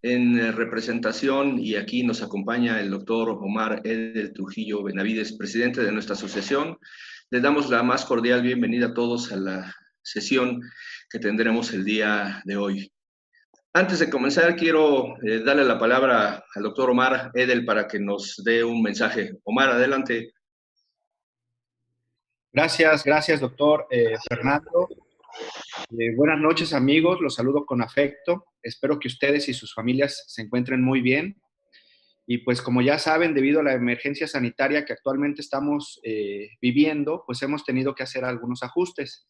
En representación, y aquí nos acompaña el doctor Omar Edel Trujillo Benavides, presidente de nuestra asociación. Les damos la más cordial bienvenida a todos a la sesión que tendremos el día de hoy. Antes de comenzar, quiero darle la palabra al doctor Omar Edel para que nos dé un mensaje. Omar, adelante. Gracias, doctor Fernando. Buenas noches, amigos. Los saludo con afecto. Espero que ustedes y sus familias se encuentren muy bien. Y pues como ya saben, debido a la emergencia sanitaria que actualmente estamos viviendo, pues hemos tenido que hacer algunos ajustes.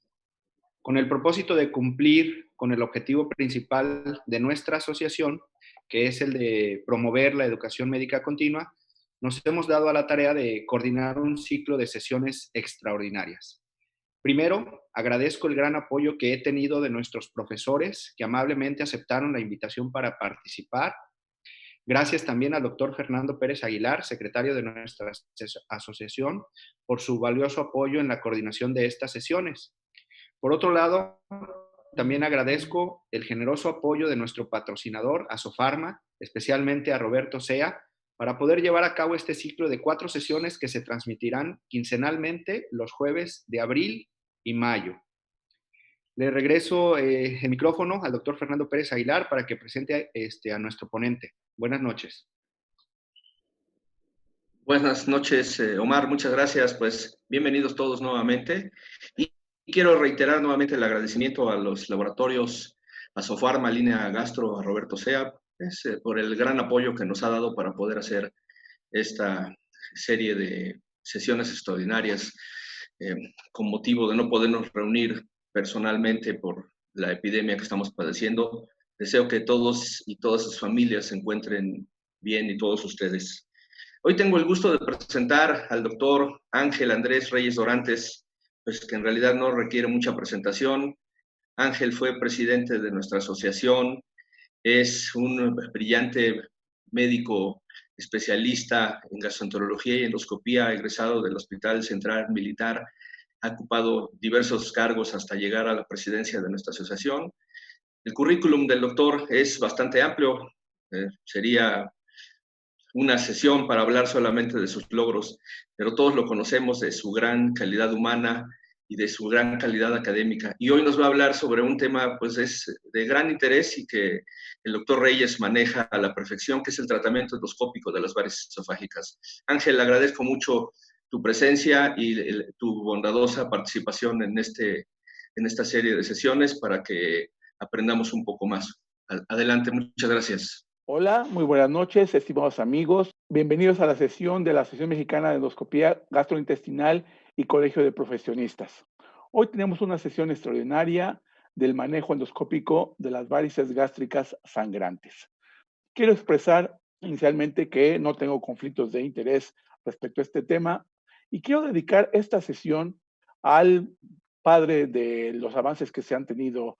Con el propósito de cumplir con el objetivo principal de nuestra asociación, que es el de promover la educación médica continua, nos hemos dado a la tarea de coordinar un ciclo de sesiones extraordinarias. Primero, agradezco el gran apoyo que he tenido de nuestros profesores que amablemente aceptaron la invitación para participar. Gracias también al doctor Fernando Pérez Aguilar, secretario de nuestra asociación, por su valioso apoyo en la coordinación de estas sesiones. Por otro lado, también agradezco el generoso apoyo de nuestro patrocinador, Asofarma, especialmente a Roberto Sea, para poder llevar a cabo este ciclo de 4 sesiones que se transmitirán quincenalmente los jueves de abril y mayo. Le regreso el micrófono al doctor Fernando Pérez Aguilar para que presente a nuestro ponente. Buenas noches. Buenas noches, Omar. Muchas gracias. Pues bienvenidos todos nuevamente. Y quiero reiterar nuevamente el agradecimiento a los laboratorios Asofarma, Línea Gastro, a Roberto Sea, por el gran apoyo que nos ha dado para poder hacer esta serie de sesiones extraordinarias con motivo de no podernos reunir personalmente por la epidemia que estamos padeciendo. Deseo que todos y todas sus familias se encuentren bien y todos ustedes. Hoy tengo el gusto de presentar al doctor Ángel Andrés Reyes Dorantes, pues que en realidad no requiere mucha presentación. Ángel fue presidente de nuestra asociación, es un brillante médico especialista en gastroenterología y endoscopía, egresado del Hospital Central Militar, ha ocupado diversos cargos hasta llegar a la presidencia de nuestra asociación. El currículum del doctor es bastante amplio, sería una sesión para hablar solamente de sus logros, pero todos lo conocemos de su gran calidad humana y de su gran calidad académica. Y hoy nos va a hablar sobre un tema pues es de gran interés y que el doctor Reyes maneja a la perfección, que es el tratamiento endoscópico de las varices esofágicas. Ángel, agradezco mucho tu presencia y tu bondadosa participación en esta serie de sesiones para que aprendamos un poco más. Adelante, muchas gracias. Hola, muy buenas noches, estimados amigos. Bienvenidos a la sesión de la Asociación Mexicana de Endoscopía Gastrointestinal y Colegio de Profesionistas. Hoy tenemos una sesión extraordinaria del manejo endoscópico de las varices gástricas sangrantes. Quiero expresar inicialmente que no tengo conflictos de interés respecto a este tema y quiero dedicar esta sesión al padre de los avances que se han tenido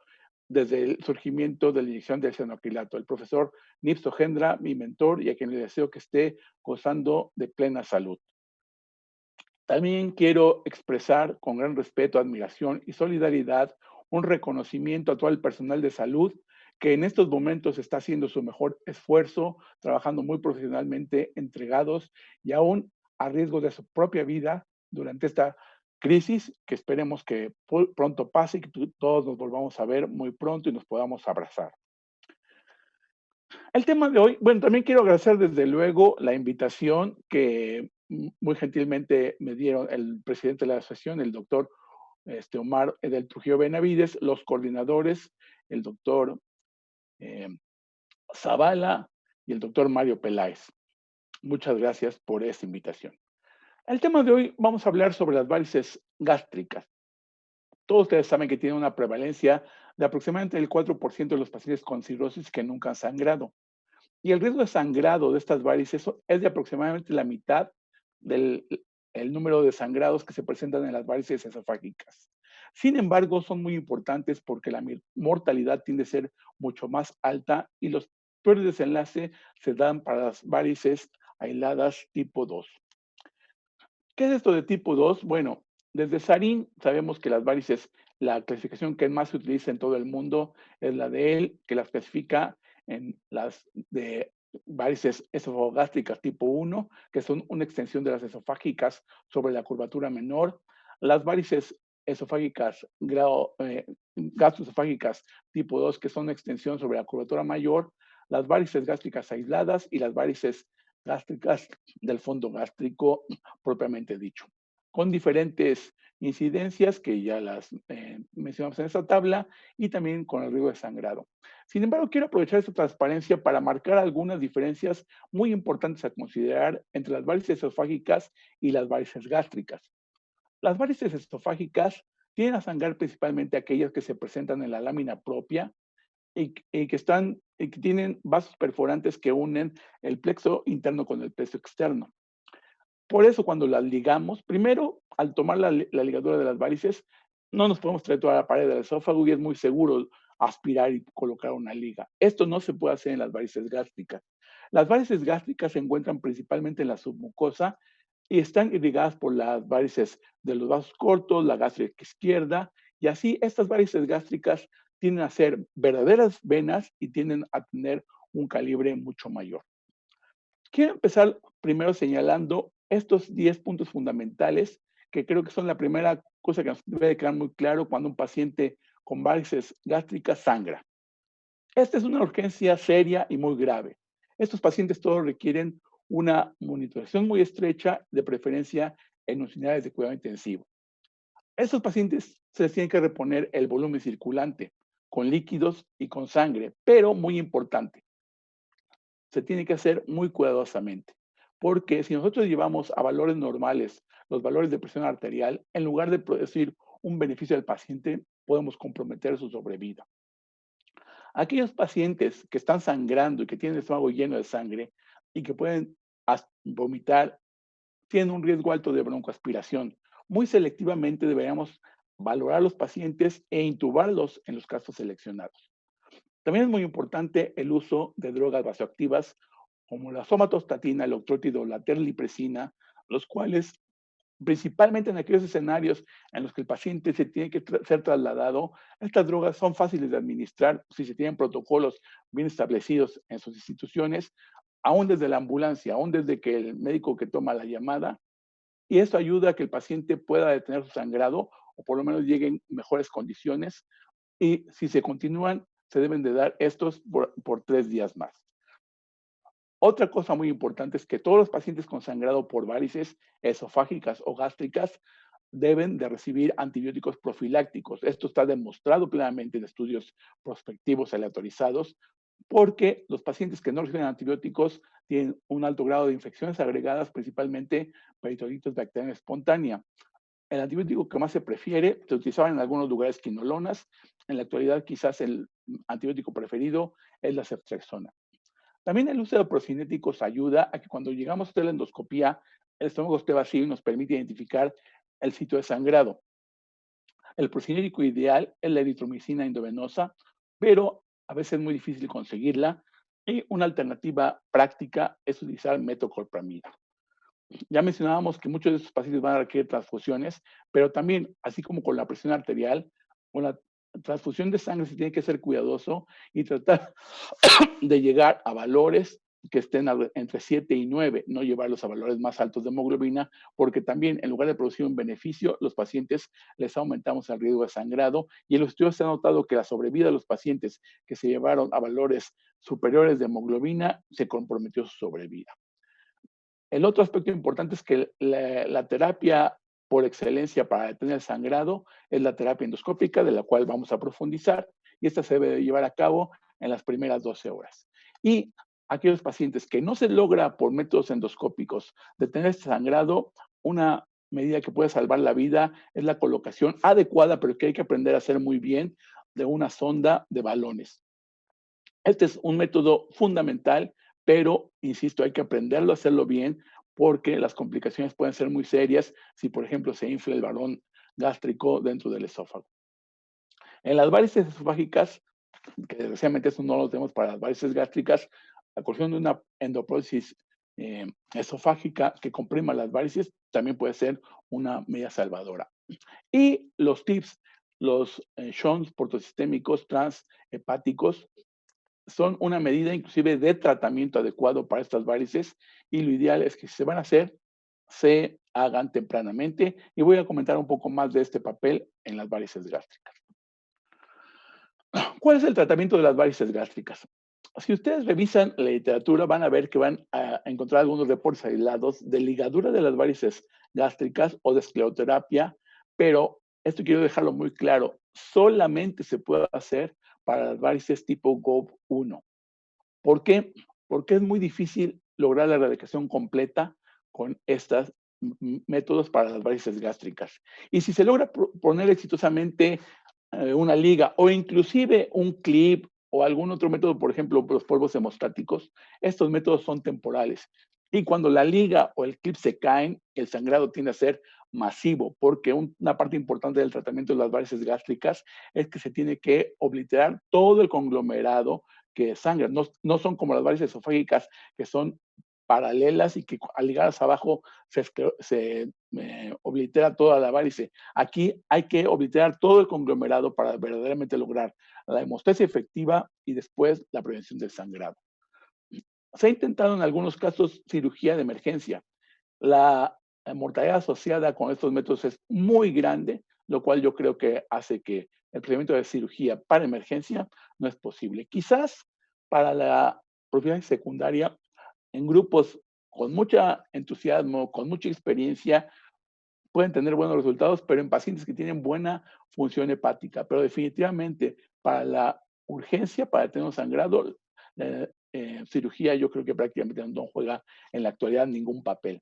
desde el surgimiento de la inyección del senoacrilato, el profesor Nipso Gendra, mi mentor, y a quien le deseo que esté gozando de plena salud. También quiero expresar con gran respeto, admiración y solidaridad un reconocimiento a todo el personal de salud que en estos momentos está haciendo su mejor esfuerzo, trabajando muy profesionalmente, entregados y aún a riesgo de su propia vida durante esta crisis, que esperemos que pronto pase y que todos nos volvamos a ver muy pronto y nos podamos abrazar. El tema de hoy, bueno, también quiero agradecer desde luego la invitación que muy gentilmente me dieron el presidente de la asociación, el doctor Omar Edel Trujillo Benavides, los coordinadores, el doctor Zavala y el doctor Mario Peláez. Muchas gracias por esta invitación. El tema de hoy vamos a hablar sobre las varices gástricas. Todos ustedes saben que tienen una prevalencia de aproximadamente el 4% de los pacientes con cirrosis que nunca han sangrado. Y el riesgo de sangrado de estas varices es de aproximadamente la mitad del número de sangrados que se presentan en las varices esofágicas. Sin embargo, son muy importantes porque la mortalidad tiende a ser mucho más alta y los peores desenlaces se dan para las varices aisladas tipo 2. ¿Qué es esto de tipo 2? Bueno, desde Sarín sabemos que las varices, la clasificación que más se utiliza en todo el mundo es la de él, que las clasifica en las de varices esofagogástricas tipo 1, que son una extensión de las esofágicas sobre la curvatura menor, las varices esofágicas gastroesofágicas tipo 2, que son una extensión sobre la curvatura mayor, las varices gástricas aisladas y las varices gástricas del fondo gástrico propiamente dicho, con diferentes incidencias que ya las mencionamos en esta tabla y también con el riesgo de sangrado. Sin embargo, quiero aprovechar esta transparencia para marcar algunas diferencias muy importantes a considerar entre las varices esofágicas y las varices gástricas. Las varices esofágicas tienden a sangrar principalmente aquellas que se presentan en la lámina propia y que tienen vasos perforantes que unen el plexo interno con el plexo externo. Por eso, cuando las ligamos, primero, al tomar la ligadura de las varices, no nos podemos traer toda la pared del esófago y es muy seguro aspirar y colocar una liga. Esto no se puede hacer en las varices gástricas. Las varices gástricas se encuentran principalmente en la submucosa y están irrigadas por las varices de los vasos cortos, la gástrica izquierda, y así estas varices gástricas tienden a ser verdaderas venas y tienden a tener un calibre mucho mayor. Quiero empezar primero señalando estos 10 puntos fundamentales que creo que son la primera cosa que nos debe quedar muy claro cuando un paciente con varices gástricas sangra. Esta es una urgencia seria y muy grave. Estos pacientes todos requieren una monitorización muy estrecha, de preferencia en unidades de cuidado intensivo. A estos pacientes se les tiene que reponer el volumen circulante con líquidos y con sangre, pero muy importante, se tiene que hacer muy cuidadosamente, porque si nosotros llevamos a valores normales los valores de presión arterial, en lugar de producir un beneficio al paciente, podemos comprometer su sobrevida. Aquellos pacientes que están sangrando y que tienen el estómago lleno de sangre y que pueden vomitar, tienen un riesgo alto de broncoaspiración. Muy selectivamente deberíamos valorar a los pacientes e intubarlos en los casos seleccionados. También es muy importante el uso de drogas vasoactivas como la somatostatina, el octrótido, la terlipresina, los cuales, principalmente en aquellos escenarios en los que el paciente se tiene que ser trasladado, estas drogas son fáciles de administrar si se tienen protocolos bien establecidos en sus instituciones, aún desde la ambulancia, aún desde que el médico que toma la llamada, y esto ayuda a que el paciente pueda detener su sangrado o por lo menos llegue en mejores condiciones y si se continúan, se deben de dar estos por 3 días más. Otra cosa muy importante es que todos los pacientes con sangrado por varices esofágicas o gástricas deben de recibir antibióticos profilácticos. Esto está demostrado claramente en estudios prospectivos aleatorizados, porque los pacientes que no reciben antibióticos tienen un alto grado de infecciones agregadas, principalmente peritonitis bacteriana espontánea. El antibiótico que más se prefiere, se utilizaba en algunos lugares quinolonas, en la actualidad quizás el antibiótico preferido es la ceftriaxona. También el uso de procinéticos ayuda a que cuando llegamos a hacer la endoscopía, el estómago esté vacío y nos permite identificar el sitio de sangrado. El procinético ideal es la eritromicina endovenosa, pero a veces es muy difícil conseguirla y una alternativa práctica es utilizar metoclopramida. Ya mencionábamos que muchos de estos pacientes van a requerir transfusiones, pero también, así como con la presión arterial, con la transfusión de sangre se tiene que ser cuidadoso y tratar de llegar a valores que estén entre 7 y 9, no llevarlos a valores más altos de hemoglobina, porque también en lugar de producir un beneficio, los pacientes les aumentamos el riesgo de sangrado y en los estudios se ha notado que la sobrevida de los pacientes que se llevaron a valores superiores de hemoglobina se comprometió su sobrevida. El otro aspecto importante es que la terapia por excelencia para detener el sangrado es la terapia endoscópica, de la cual vamos a profundizar, y esta se debe llevar a cabo en las primeras 12 horas. Y aquellos pacientes que no se logra por métodos endoscópicos detener este sangrado, una medida que puede salvar la vida es la colocación adecuada, pero que hay que aprender a hacer muy bien, de una sonda de balones. Este es un método fundamental, pero insisto, hay que aprenderlo a hacerlo bien porque las complicaciones pueden ser muy serias si, por ejemplo, se infla el balón gástrico dentro del esófago. En las varices esofágicas, que desgraciadamente eso no lo tenemos para las varices gástricas, la ocurrición de una endoprósis esofágica que comprima las varices también puede ser una medida salvadora. Y los TIPS, los shunts portosistémicos transhepáticos, son una medida inclusive de tratamiento adecuado para estas varices y lo ideal es que si se van a hacer, se hagan tempranamente y voy a comentar un poco más de este papel en las varices gástricas. ¿Cuál es el tratamiento de las varices gástricas? Si ustedes revisan la literatura, van a ver que van a encontrar algunos reportes aislados de ligadura de las varices gástricas o de escleroterapia, pero esto quiero dejarlo muy claro, solamente se puede hacer para las varices tipo GOV1. ¿Por qué? Porque es muy difícil lograr la erradicación completa con estos métodos para las varices gástricas. Y si se logra poner exitosamente una liga o inclusive un clip o algún otro método, por ejemplo, los polvos hemostáticos, estos métodos son temporales. Y cuando la liga o el clip se caen, el sangrado tiende a ser masivo, porque una parte importante del tratamiento de las varices gástricas es que se tiene que obliterar todo el conglomerado que sangran. No, no son como las varices esofágicas, que son paralelas y que al ligarlas abajo se oblitera toda la varice. Aquí hay que obliterar todo el conglomerado para verdaderamente lograr la hemostasia efectiva y después la prevención del sangrado. Se ha intentado en algunos casos cirugía de emergencia. La mortalidad asociada con estos métodos es muy grande, lo cual yo creo que hace que el procedimiento de cirugía para emergencia no es posible. Quizás para la profilaxis secundaria, en grupos con mucho entusiasmo, con mucha experiencia, pueden tener buenos resultados, pero en pacientes que tienen buena función hepática. Pero definitivamente para la urgencia, para tener un sangrado, cirugía yo creo que prácticamente no juega en la actualidad ningún papel.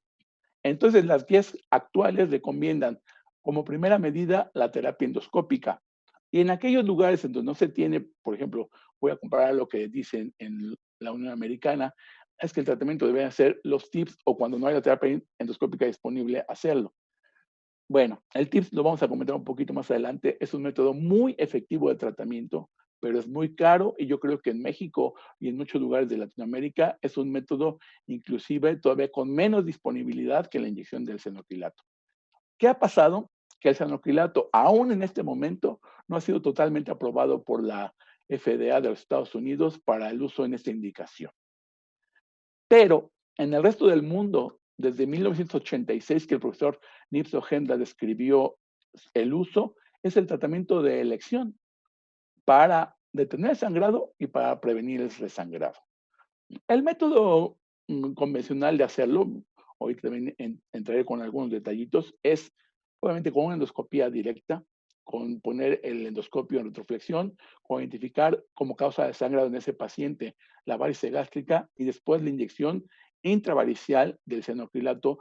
Entonces, las guías actuales recomiendan como primera medida la terapia endoscópica. Y en aquellos lugares en donde no se tiene, por ejemplo, voy a comparar lo que dicen en la Unión Americana, es que el tratamiento debe ser los TIPS o cuando no hay la terapia endoscópica disponible, hacerlo. Bueno, el TIPS lo vamos a comentar un poquito más adelante. Es un método muy efectivo de tratamiento, pero es muy caro y yo creo que en México y en muchos lugares de Latinoamérica es un método inclusive todavía con menos disponibilidad que la inyección del senoquilato. ¿Qué ha pasado? Que el senoquilato, aún en este momento, no ha sido totalmente aprobado por la FDA de los Estados Unidos para el uso en esta indicación. Pero en el resto del mundo, desde 1986, que el profesor Nipso Ojeda describió el uso, es el tratamiento de elección para detener el sangrado y para prevenir el resangrado. El método convencional de hacerlo, hoy también entraré con algunos detallitos, es obviamente con una endoscopía directa, con poner el endoscopio en retroflexión, con identificar como causa de sangrado en ese paciente la varice gástrica y después la inyección intravaricial del senocrilato,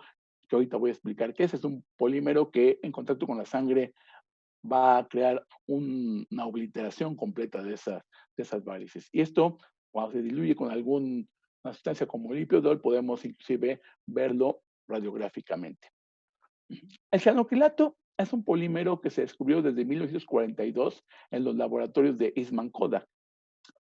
que ahorita voy a explicar qué es. Es un polímero que en contacto con la sangre va a crear una obliteración completa de esas varices. Y esto, cuando se diluye con alguna sustancia como lipiodol, podemos inclusive verlo radiográficamente. El cianoquilato es un polímero que se descubrió desde 1942 en los laboratorios de Eastman Kodak.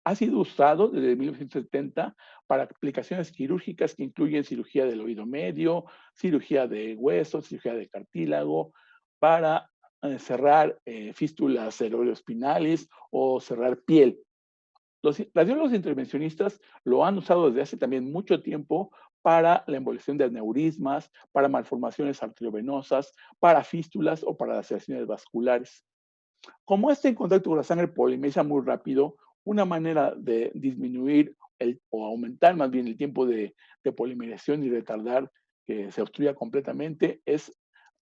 Ha sido usado desde 1970 para aplicaciones quirúrgicas que incluyen cirugía del oído medio, cirugía de huesos, cirugía de cartílago, para cerrar fístulas cerebroespinales o cerrar piel. Los radiólogos intervencionistas lo han usado desde hace también mucho tiempo para la embolización de aneurismas, para malformaciones arteriovenosas, para fístulas o para laceraciones vasculares. Como este en contacto con la sangre polimeriza muy rápido, una manera de disminuir o aumentar más bien el tiempo de polimerización y retardar que se obstruya completamente es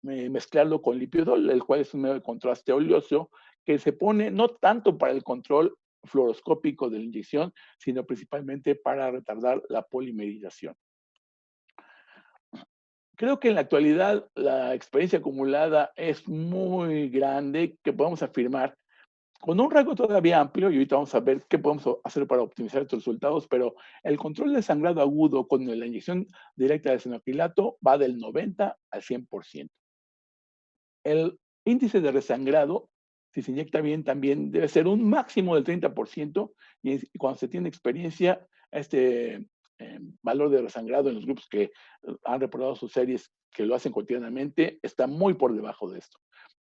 mezclarlo con lipiodol, el cual es un medio de contraste oleoso que se pone no tanto para el control fluoroscópico de la inyección, sino principalmente para retardar la polimerización. Creo que en la actualidad la experiencia acumulada es muy grande, que podemos afirmar con un rango todavía amplio, y ahorita vamos a ver qué podemos hacer para optimizar estos resultados, pero el control de sangrado agudo con la inyección directa de senoquilato va del 90 al 100%. El índice de resangrado, si se inyecta bien, también debe ser un máximo del 30%, y cuando se tiene experiencia, este valor de resangrado en los grupos que han reportado sus series que lo hacen cotidianamente está muy por debajo de esto.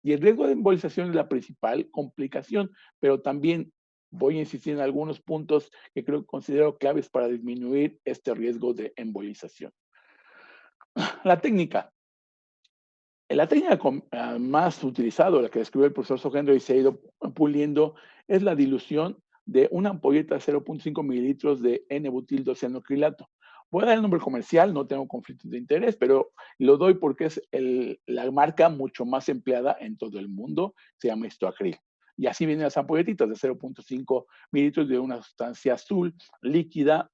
Y el riesgo de embolización es la principal complicación, pero también Voy a insistir en algunos puntos que considero claves para disminuir este riesgo de embolización. La técnica. La técnica más utilizada, la que describió el profesor Sojendro y se ha ido puliendo, es la dilución de una ampolleta de 0.5 mililitros de N-butil-2-cianocrilato. Voy a dar el nombre comercial, no tengo conflictos de interés, pero lo doy porque es la marca mucho más empleada en todo el mundo, se llama Histoacril. Y así vienen las ampolletitas de 0.5 mililitros de una sustancia azul líquida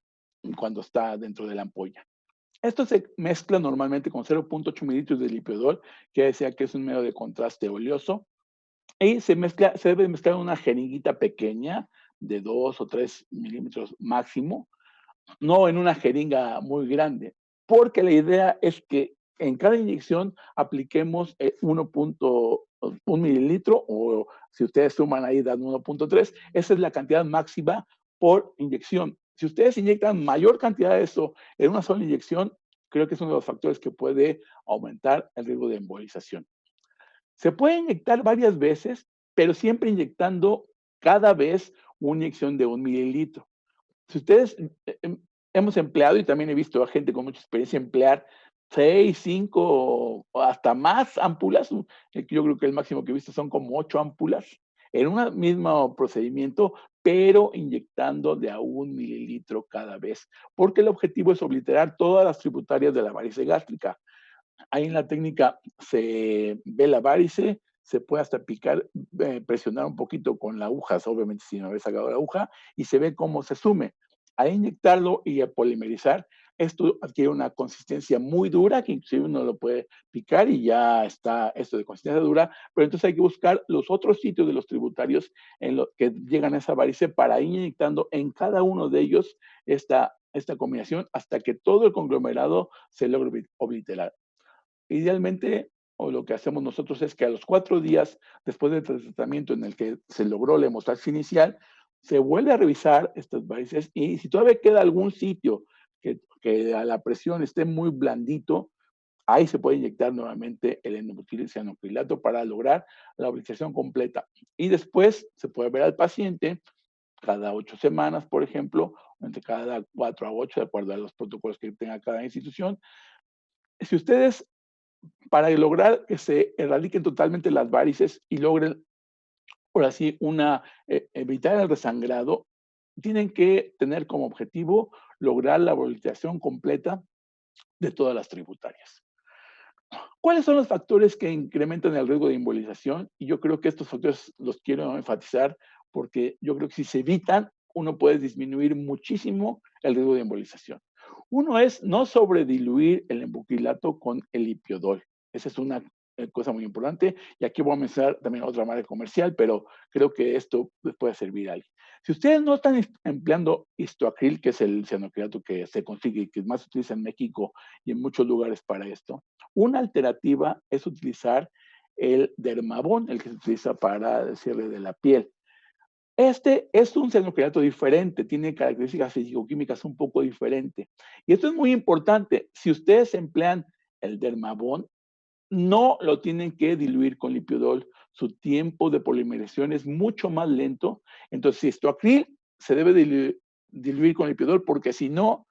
cuando está dentro de la ampolla. Esto se mezcla normalmente con 0.8 mililitros de lipiodol, que decía que es un medio de contraste oleoso, y se debe mezclar en una jeringuita pequeña de 2 o 3 milímetros máximo, no en una jeringa muy grande, porque la idea es que en cada inyección apliquemos 1.1 mililitro, o si ustedes suman ahí dan 1.3, esa es la cantidad máxima por inyección. Si ustedes inyectan mayor cantidad de eso en una sola inyección, creo que es uno de los factores que puede aumentar el riesgo de embolización. Se puede inyectar varias veces, pero siempre inyectando cada vez una inyección de 1 mililitro. Si ustedes hemos empleado, y también he visto a gente con mucha experiencia emplear 6, 5 o hasta más ampulas, yo creo que el máximo que he visto son como 8 ampulas en un mismo procedimiento, pero inyectando de a 1 mililitro cada vez, porque el objetivo es obliterar todas las tributarias de la varice gástrica. Ahí en la técnica se ve la varice, se puede hasta picar, presionar un poquito con la aguja, obviamente sin haber sacado la aguja, y se ve cómo se sume. Al inyectarlo y a polimerizar, esto adquiere una consistencia muy dura, que inclusive uno lo puede picar y ya está esto de consistencia dura, pero entonces hay que buscar los otros sitios de los tributarios en los que llegan a esa varice para ir inyectando en cada uno de ellos esta combinación hasta que todo el conglomerado se logre obliterar. Idealmente, o lo que hacemos nosotros es que a los 4 días después del tratamiento en el que se logró la hemostasis inicial, se vuelve a revisar estas varices y si todavía queda algún sitio que a la presión esté muy blandito, ahí se puede inyectar nuevamente el N-butil-cianocrilato para lograr la obligación completa. Y después se puede ver al paciente cada 8 semanas, por ejemplo, entre cada 4 a 8, de acuerdo a los protocolos que tenga cada institución. Si ustedes, para lograr que se erradiquen totalmente las varices y logren, por así, evitar el resangrado, tienen que tener como objetivo lograr la obliteración completa de todas las tributarias. ¿Cuáles son los factores que incrementan el riesgo de embolización? Y yo creo que estos factores los quiero enfatizar porque yo creo que si se evitan, uno puede disminuir muchísimo el riesgo de embolización. Uno es no sobrediluir el embucrilato con el lipiodol. Esa es una cosa muy importante. Y aquí voy a mencionar también otra marca comercial, pero creo que esto les puede servir a alguien. Si ustedes no están empleando Histoacril, que es el cianocrilato que se consigue y que más se utiliza en México y en muchos lugares para esto, una alternativa es utilizar el Dermavon, el que se utiliza para el cierre de la piel. Este es un cianocrilato diferente, tiene características físico-químicas un poco diferentes. Y esto es muy importante. Si ustedes emplean el Dermavon, no lo tienen que diluir con lipiodol. Su tiempo de polimerización es mucho más lento. Entonces, si Histoacril se debe diluir con lipiodol, porque si no,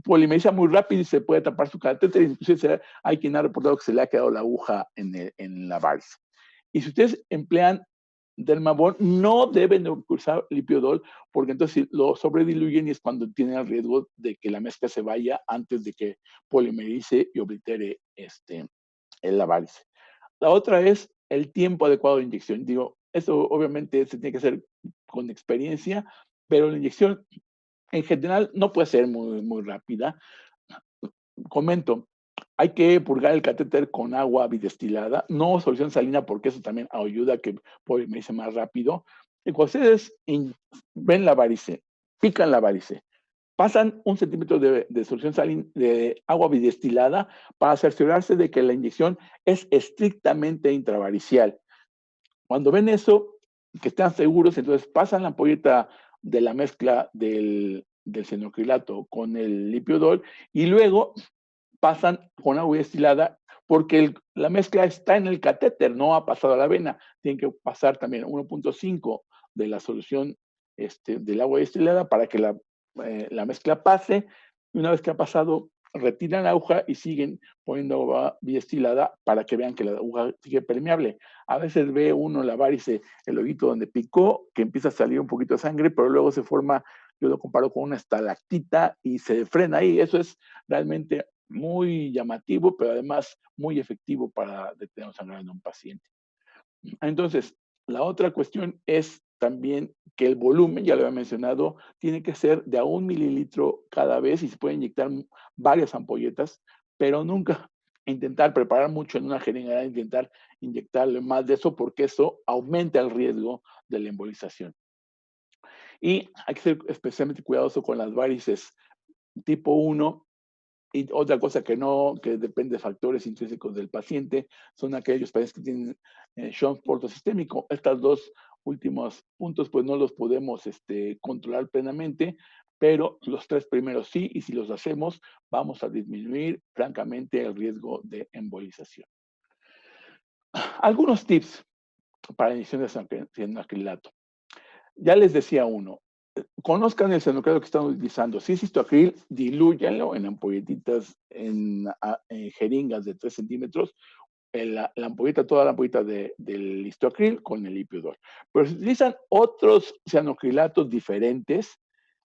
polimeriza muy rápido y se puede tapar su catéter. Inclusive hay quien ha reportado que se le ha quedado la aguja en la varice. Y si ustedes emplean Dermavon, no deben usar lipiodol, porque entonces lo sobrediluyen y es cuando tienen el riesgo de que la mezcla se vaya antes de que polimerice y oblitere la varice. La otra es el tiempo adecuado de inyección. Digo, eso obviamente se tiene que hacer con experiencia, pero la inyección en general no puede ser muy, muy rápida. Comento, hay que purgar el catéter con agua bidestilada, no solución salina, porque eso también ayuda a que polimerice más rápido. Y cuando ustedes ven la varice, pican la varice, pasan 1 centímetro de solución salina, de agua bidestilada, para cerciorarse de que la inyección es estrictamente intravaricial. Cuando ven eso, que están seguros, entonces pasan la ampolleta de la mezcla del cianocrilato con el lipiodol y luego pasan con agua destilada porque la mezcla está en el catéter, no ha pasado a la vena. Tienen que pasar también 1.5 de la solución del agua destilada para que la mezcla pase. Y una vez que ha pasado, retiran la aguja y siguen poniendo agua destilada para que vean que la aguja sigue permeable. A veces ve uno la varice, el hoyito donde picó, que empieza a salir un poquito de sangre, pero luego se forma, yo lo comparo con una estalactita y se frena ahí. Eso es realmente muy llamativo, pero además muy efectivo para detener sangrado en un paciente. Entonces, la otra cuestión es también que el volumen, ya lo había mencionado, tiene que ser de a 1 mililitro cada vez y se puede inyectar varias ampolletas, pero nunca intentar preparar mucho en una jeringa, intentar inyectarle más de eso porque eso aumenta el riesgo de la embolización. Y hay que ser especialmente cuidadoso con las varices tipo 1. Y otra cosa que depende de factores intrínsecos del paciente, son aquellos pacientes que tienen shock portosistémico. Estos dos últimos puntos, pues no los podemos controlar plenamente, pero los 3 primeros sí, y si los hacemos, vamos a disminuir francamente el riesgo de embolización. Algunos tips para la inyección de cianoacrilato. Ya les decía uno, conozcan el cianoacrilato que están utilizando. Si es histoacril, dilúyanlo en ampolletitas, en jeringas de 3 centímetros, toda la ampolleta del histoacril con el lipiodol. Pero si utilizan otros cianoacrilatos diferentes,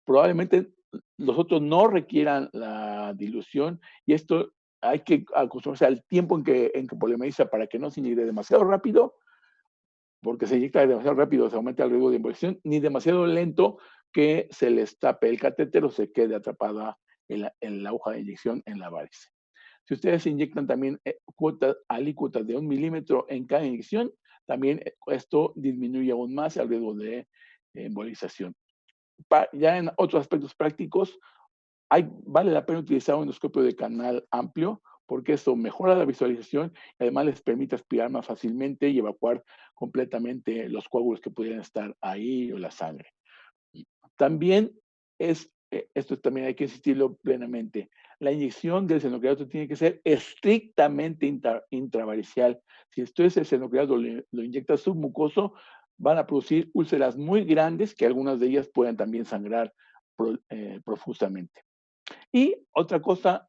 probablemente los otros no requieran la dilución y esto hay que acostumbrarse al tiempo en que polimeriza para que no se inyecte demasiado rápido, porque se inyecta demasiado rápido, se aumenta el riesgo de embolización, ni demasiado lento que se les tape el catéter o se quede atrapada en la aguja de inyección en la varice. Si ustedes inyectan también alícuotas de 1 milímetro en cada inyección, también esto disminuye aún más el riesgo de embolización. Ya en otros aspectos prácticos, vale la pena utilizar un endoscopio de canal amplio porque eso mejora la visualización y además les permite aspirar más fácilmente y evacuar completamente los coágulos que pudieran estar ahí o la sangre. También esto también hay que insistirlo plenamente, la inyección del cianoacrilato tiene que ser estrictamente intravaricial. Si ustedes el cianoacrilato lo inyecta submucoso, van a producir úlceras muy grandes que algunas de ellas pueden también sangrar profusamente. Y otra cosa,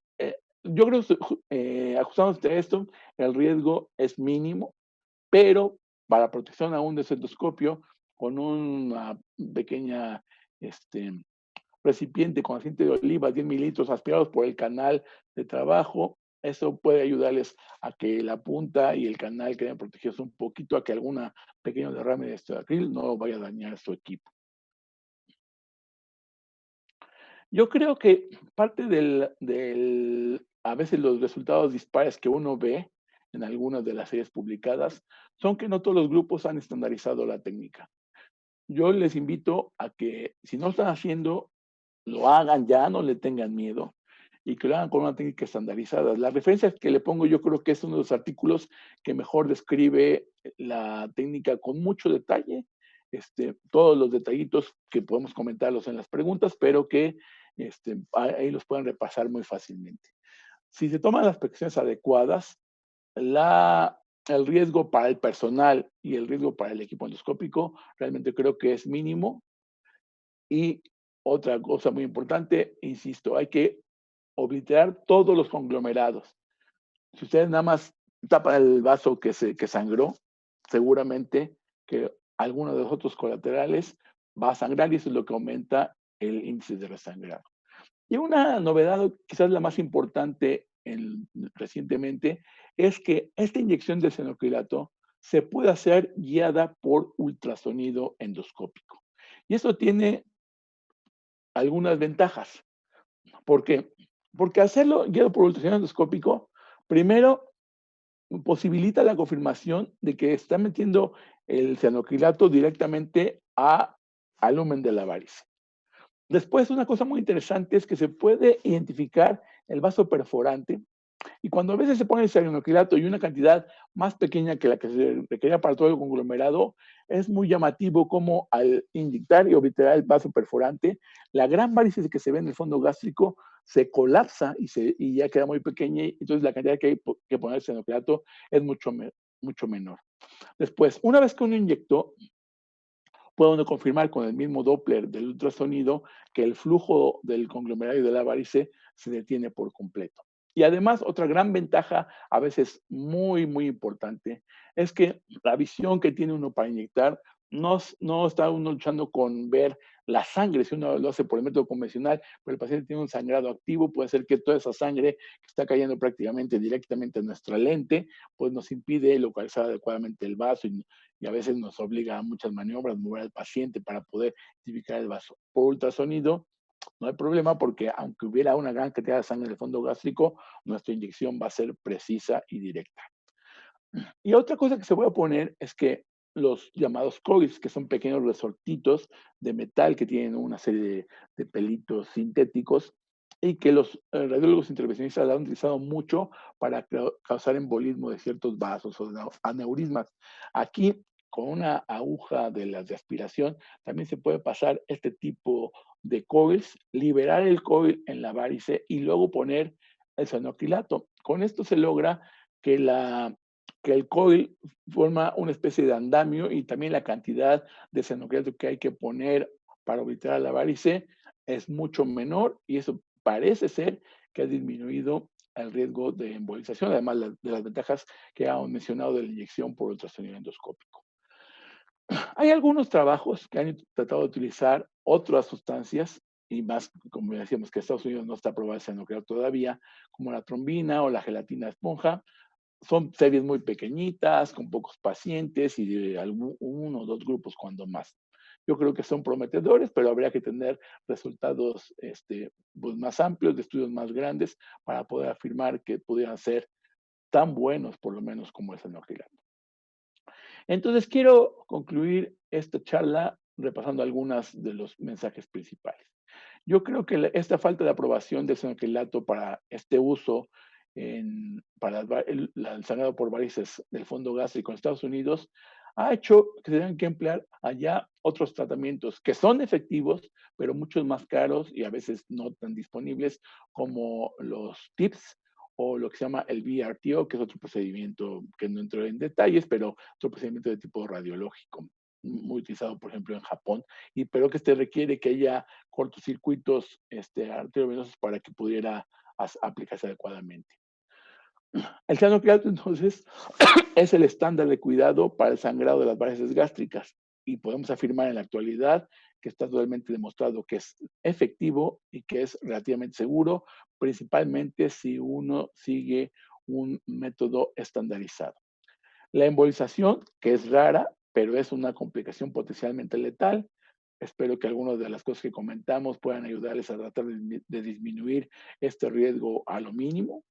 yo creo que ajustándose a esto, el riesgo es mínimo, pero para protección aún de endoscopio, con una pequeña recipiente con aceite de oliva, 10 mililitros aspirados por el canal de trabajo, eso puede ayudarles a que la punta y el canal queden protegidos un poquito, a que alguna pequeño derrame de acrílico no vaya a dañar su equipo. Yo creo que parte a veces los resultados dispares que uno ve en algunas de las series publicadas son que no todos los grupos han estandarizado la técnica. Yo les invito a que si no están haciendo, lo hagan ya, no le tengan miedo y que lo hagan con una técnica estandarizada. La referencia que le pongo yo creo que es uno de los artículos que mejor describe la técnica con mucho detalle, todos los detallitos que podemos comentarlos en las preguntas, pero que ahí los pueden repasar muy fácilmente. Si se toman las precauciones adecuadas, el riesgo para el personal y el riesgo para el equipo endoscópico realmente creo que es mínimo. Y otra cosa muy importante, insisto, hay que obliterar todos los conglomerados. Si ustedes nada más tapan el vaso que sangró, seguramente que alguno de los otros colaterales va a sangrar y eso es lo que aumenta el índice de resangrado. Y una novedad, quizás la más importante recientemente, es que esta inyección de cianoacrilato se puede hacer guiada por ultrasonido endoscópico. Y eso tiene algunas ventajas. ¿Por qué? Porque hacerlo guiado por ultrasonido endoscópico, primero, posibilita la confirmación de que está metiendo el cianoacrilato directamente al lumen de la varice. Después, una cosa muy interesante es que se puede identificar el vaso perforante y cuando a veces se pone el cianoacrilato y una cantidad más pequeña que la que se requería para todo el conglomerado, es muy llamativo como al inyectar y obliterar el vaso perforante, la gran varice que se ve en el fondo gástrico se colapsa y ya queda muy pequeña, y entonces la cantidad que hay que poner el cianoacrilato es mucho menor. Después, una vez que uno inyectó, puede uno confirmar con el mismo Doppler del ultrasonido que el flujo del conglomerado de la varice se detiene por completo. Y además, otra gran ventaja, a veces muy, muy importante, es que la visión que tiene uno para inyectar no está uno luchando con ver la sangre, si uno lo hace por el método convencional, pero el paciente tiene un sangrado activo, puede ser que toda esa sangre que está cayendo prácticamente directamente en nuestra lente, pues nos impide localizar adecuadamente el vaso y a veces nos obliga a muchas maniobras, mover al paciente para poder identificar el vaso. Por ultrasonido, no hay problema porque aunque hubiera una gran cantidad de sangre en el fondo gástrico, nuestra inyección va a ser precisa y directa. Y otra cosa que se voy a poner es que los llamados coils, que son pequeños resortitos de metal que tienen una serie de pelitos sintéticos y que los radiólogos intervencionistas han utilizado mucho para causar embolismo de ciertos vasos o aneurismas. Aquí, con una aguja de las de aspiración, también se puede pasar este tipo de coils, liberar el coil en la varice y luego poner el cianoacrilato. Con esto se logra que el coil forma una especie de andamio y también la cantidad de cianoacrilato que hay que poner para obliterar la varice es mucho menor y eso parece ser que ha disminuido el riesgo de embolización, además de las ventajas que hemos mencionado de la inyección por ultrasonido endoscópico. Hay algunos trabajos que han tratado de utilizar otras sustancias y más, como decíamos, que Estados Unidos no está aprobado el cianoacrilato todavía, como la trombina o la gelatina esponja. Son series muy pequeñitas, con pocos pacientes y de uno o dos grupos cuando más. Yo creo que son prometedores, pero habría que tener resultados pues más amplios, de estudios más grandes, para poder afirmar que pudieran ser tan buenos, por lo menos, como el cianoacrilato. Entonces, quiero concluir esta charla repasando algunos de los mensajes principales. Yo creo que esta falta de aprobación del cianoacrilato para este uso para el sangrado por varices del fondo gástrico en Estados Unidos ha hecho que se tengan que emplear allá otros tratamientos que son efectivos, pero muchos más caros y a veces no tan disponibles como los TIPS o lo que se llama el BRTO, que es otro procedimiento que no entro en detalles, pero otro procedimiento de tipo radiológico, muy utilizado, por ejemplo, en Japón, pero que requiere que haya cortocircuitos arteriovenosos para que pudiera aplicarse adecuadamente. El cianoacrilato, entonces, es el estándar de cuidado para el sangrado de las varices gástricas y podemos afirmar en la actualidad que está totalmente demostrado que es efectivo y que es relativamente seguro, principalmente si uno sigue un método estandarizado. La embolización, que es rara, pero es una complicación potencialmente letal. Espero que algunas de las cosas que comentamos puedan ayudarles a tratar de disminuir este riesgo a lo mínimo.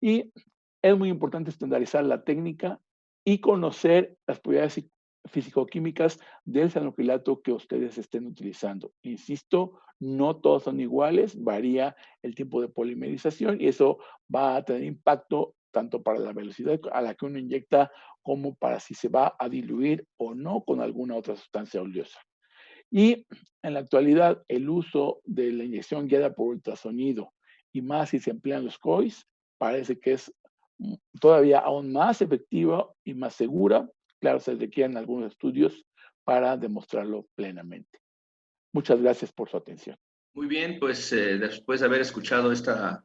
Y es muy importante estandarizar la técnica y conocer las propiedades físico-químicas del cianoacrilato que ustedes estén utilizando. Insisto, no todos son iguales, varía el tiempo de polimerización y eso va a tener impacto tanto para la velocidad a la que uno inyecta como para si se va a diluir o no con alguna otra sustancia oleosa. Y en la actualidad, el uso de la inyección guiada por ultrasonido y más si se emplean los COIs, parece que es todavía aún más efectiva y más segura. Claro, se requieren algunos estudios para demostrarlo plenamente. Muchas gracias por su atención. Muy bien, pues después de haber escuchado esta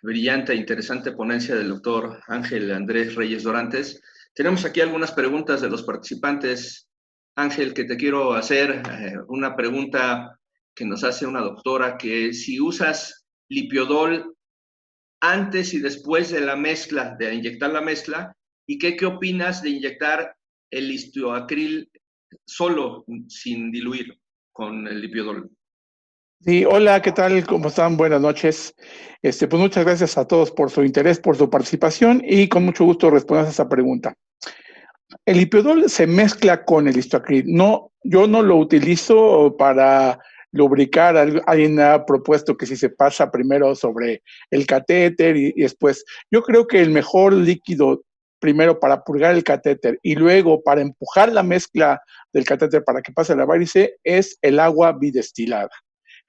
brillante e interesante ponencia del doctor Ángel Andrés Reyes Dorantes, tenemos aquí algunas preguntas de los participantes. Ángel, que te quiero hacer una pregunta que nos hace una doctora, que si usas lipiodol antes y después de la mezcla, de inyectar la mezcla, y qué opinas de inyectar el listoacril solo, sin diluir con el lipiodol. Sí, hola, ¿qué tal? ¿Cómo están? Buenas noches. Pues muchas gracias a todos por su interés, por su participación y con mucho gusto responder a esa pregunta. El lipiodol se mezcla con el listoacril. No, yo no lo utilizo para lubricar. Alguien ha propuesto que si se pasa primero sobre el catéter y después. Yo creo que el mejor líquido primero para purgar el catéter y luego para empujar la mezcla del catéter para que pase la varice es el agua bidestilada.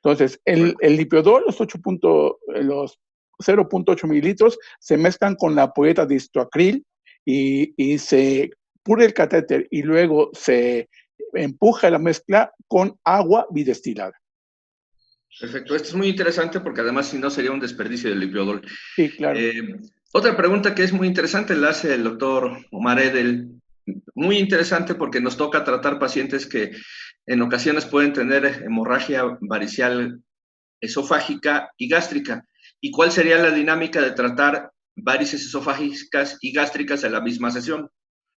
Entonces, el lipiodol, los 0.8 mililitros, se mezclan con la ampolleta de listoacril y se pure el catéter y luego se empuja la mezcla con agua bidestilada. Perfecto, esto es muy interesante porque además si no sería un desperdicio del lipiodol. Sí, claro. Otra pregunta que es muy interesante la hace el doctor Omar Edel. Muy interesante porque nos toca tratar pacientes que en ocasiones pueden tener hemorragia varicial esofágica y gástrica. ¿Y cuál sería la dinámica de tratar varices esofágicas y gástricas en la misma sesión?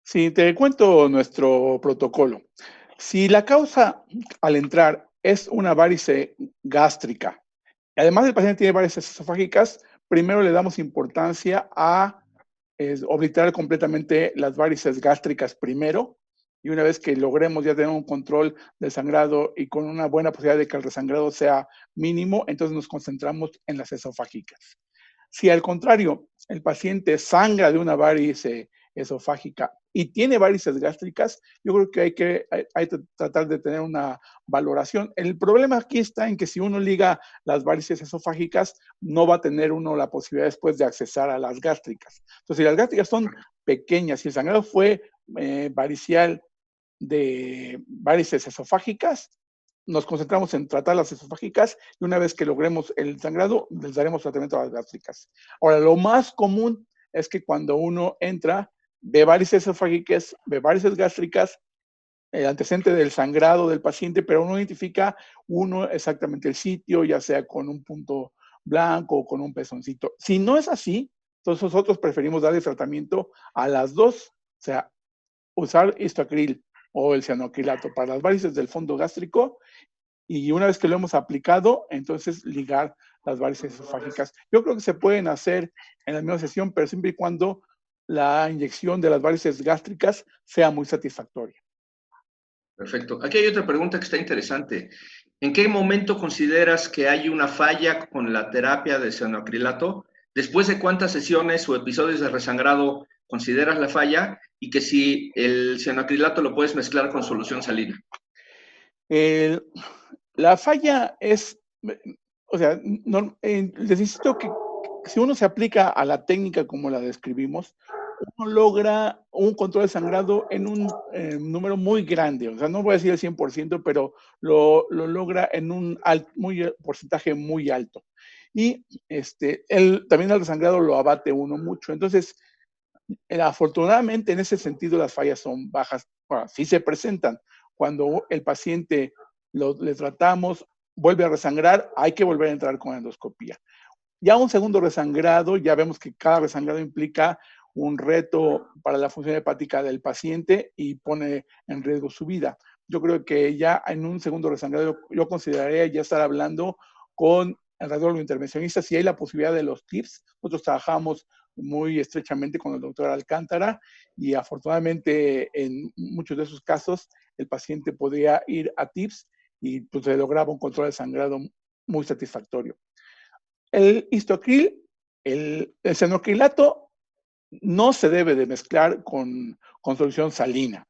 Sí, te cuento nuestro protocolo. Si la causa al entrar es una varice gástrica, además el paciente tiene varices esofágicas, primero le damos importancia a obliterar completamente las varices gástricas primero, y una vez que logremos ya tener un control del sangrado y con una buena posibilidad de que el resangrado sea mínimo, entonces nos concentramos en las esofágicas. Si al contrario, el paciente sangra de una varice esofágica y tiene varices gástricas, yo creo que hay que tratar de tener una valoración. El problema aquí está en que si uno liga las varices esofágicas, no va a tener uno la posibilidad después de accesar a las gástricas. Entonces, si las gástricas son pequeñas, si el sangrado fue varicial de varices esofágicas, nos concentramos en tratar las esofágicas y una vez que logremos el sangrado, les daremos tratamiento a las gástricas. Ahora, lo más común es que cuando uno entra, ve varices esofágicas, ve varices gástricas, el antecedente del sangrado del paciente, pero no identifica uno exactamente el sitio, ya sea con un punto blanco o con un pezoncito. Si no es así, entonces nosotros preferimos darle tratamiento a las dos, o sea, usar histoacril o el cianoacrilato para las varices del fondo gástrico y una vez que lo hemos aplicado, entonces ligar las varices esofágicas. Yo creo que se pueden hacer en la misma sesión, pero siempre y cuando la inyección de las varices gástricas sea muy satisfactoria. Perfecto. Aquí hay otra pregunta que está interesante. ¿En qué momento consideras que hay una falla con la terapia de cianoacrilato? ¿Después de cuántas sesiones o episodios de resangrado consideras la falla? Y que si el cianoacrilato lo puedes mezclar con solución salina. La falla es, o sea, les insisto que si uno se aplica a la técnica como la describimos, uno logra un control de sangrado en un número muy grande, o sea, no voy a decir el 100%, pero lo logra en un porcentaje muy alto. Y también el sangrado lo abate uno mucho. Entonces, afortunadamente, en ese sentido, las fallas son bajas. Bueno, sí se presentan. Cuando el paciente le tratamos, vuelve a resangrar, hay que volver a entrar con endoscopía. Ya un segundo resangrado, ya vemos que cada resangrado implica un reto para la función hepática del paciente y pone en riesgo su vida. Yo creo que ya en un segundo resangrado yo consideraría ya estar hablando con el radiólogo intervencionista si hay la posibilidad de los TIPS. Nosotros trabajamos muy estrechamente con el doctor Alcántara y afortunadamente en muchos de esos casos el paciente podría ir a TIPS y pues se lograba un control de sangrado muy satisfactorio. El histoacril, el cianoacrilato no se debe de mezclar con solución salina.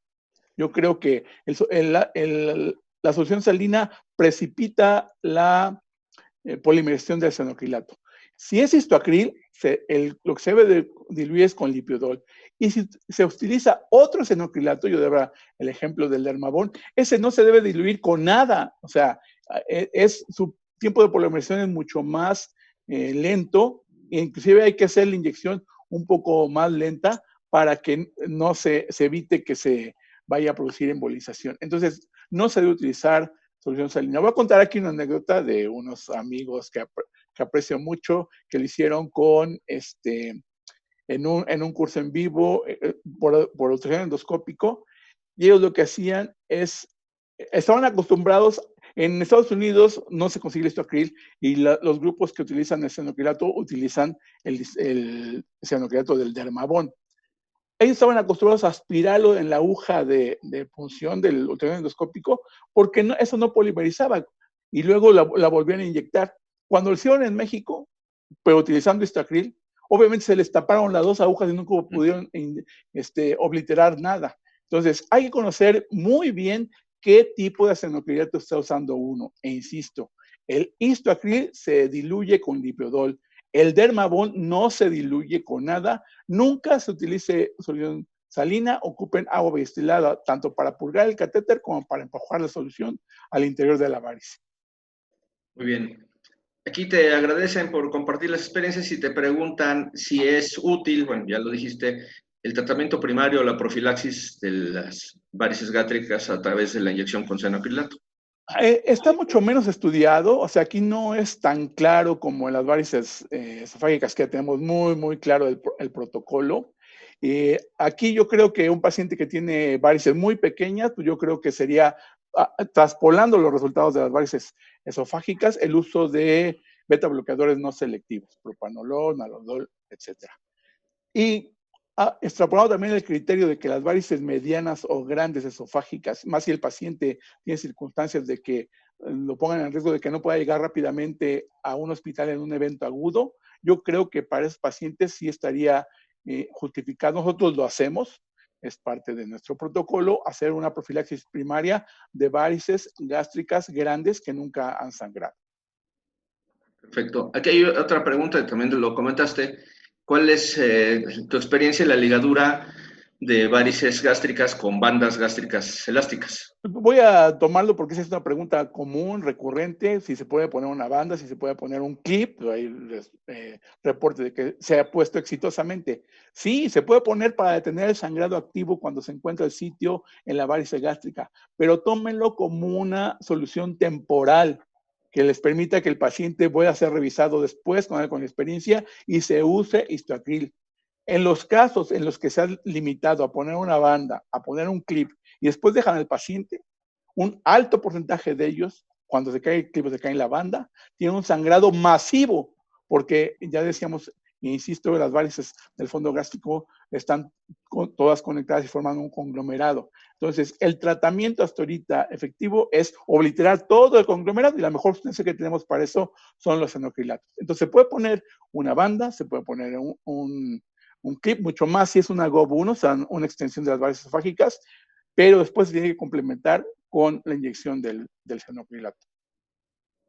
Yo creo que la solución salina precipita la polimerización del cianoacrilato. Si es histoacril, lo que se debe de diluir es con lipiodol. Y si se utiliza otro cianoacrilato, yo debo el ejemplo del Dermavon, ese no se debe diluir con nada. O sea, su tiempo de polimerización es mucho más lento, e inclusive hay que hacer la inyección un poco más lenta para que no se evite que se vaya a producir embolización. Entonces, no se debe utilizar solución salina. Voy a contar aquí una anécdota de unos amigos que aprecio mucho, que lo hicieron en un curso en vivo por ultrasonido endoscópico, y ellos lo que hacían es, estaban acostumbrados, en Estados Unidos no se consigue el histoacril y los grupos que utilizan el cianoacrilato utilizan el cianoacrilato del Dermavon. Ellos estaban acostumbrados a aspirarlo en la aguja de punción del ultrasonido endoscópico porque eso no polimerizaba y luego la volvían a inyectar. Cuando lo hicieron en México, pero utilizando histoacril, obviamente se les taparon las dos agujas y nunca pudieron obliterar nada. Entonces, hay que conocer muy bien qué tipo de cianoacrilato está usando uno. E insisto, el histoacril se diluye con lipiodol. El Dermavon no se diluye con nada. Nunca se utilice solución salina, ocupen agua destilada tanto para purgar el catéter como para empujar la solución al interior de la varice. Muy bien. Aquí te agradecen por compartir las experiencias y te preguntan si es útil, bueno, ya lo dijiste, el tratamiento primario o la profilaxis de las varices gástricas a través de la inyección con senoacrilato. Está mucho menos estudiado, o sea, aquí no es tan claro como en las varices esofágicas, que tenemos muy claro el protocolo. Aquí yo creo que un paciente que tiene varices muy pequeñas, pues yo creo que sería, traspolando los resultados de las varices esofágicas, el uso de beta bloqueadores no selectivos, propanolol, nalodol, etcétera. Y extrapolado también el criterio de que las varices medianas o grandes esofágicas, más si el paciente tiene circunstancias de que lo pongan en riesgo de que no pueda llegar rápidamente a un hospital en un evento agudo, yo creo que para esos pacientes sí estaría justificado. Nosotros lo hacemos, es parte de nuestro protocolo, hacer una profilaxis primaria de varices gástricas grandes que nunca han sangrado. Perfecto. Aquí hay otra pregunta, también lo comentaste. ¿Cuál es tu experiencia en la ligadura de varices gástricas con bandas gástricas elásticas? Voy a tomarlo porque esa es una pregunta común, recurrente, si se puede poner una banda, si se puede poner un clip, hay reportes de que se ha puesto exitosamente. Sí, se puede poner para detener el sangrado activo cuando se encuentra el sitio en la varice gástrica, pero tómenlo como una solución temporal que les permita que el paciente pueda ser revisado después con experiencia y se use histoacril. En los casos en los que se ha limitado a poner una banda, a poner un clip y después dejan al paciente, un alto porcentaje de ellos, cuando se cae el clip, se cae en la banda, tienen un sangrado masivo, porque ya decíamos, insisto, las varices del fondo gástrico están todas conectadas y forman un conglomerado. Entonces, el tratamiento hasta ahorita efectivo es obliterar todo el conglomerado y la mejor sustancia que tenemos para eso son los senoacrilatos. Entonces, se puede poner una banda, se puede poner un clip, mucho más si es una GOV1, o sea, una extensión de las varices esofágicas, pero después se tiene que complementar con la inyección del senoacrilato.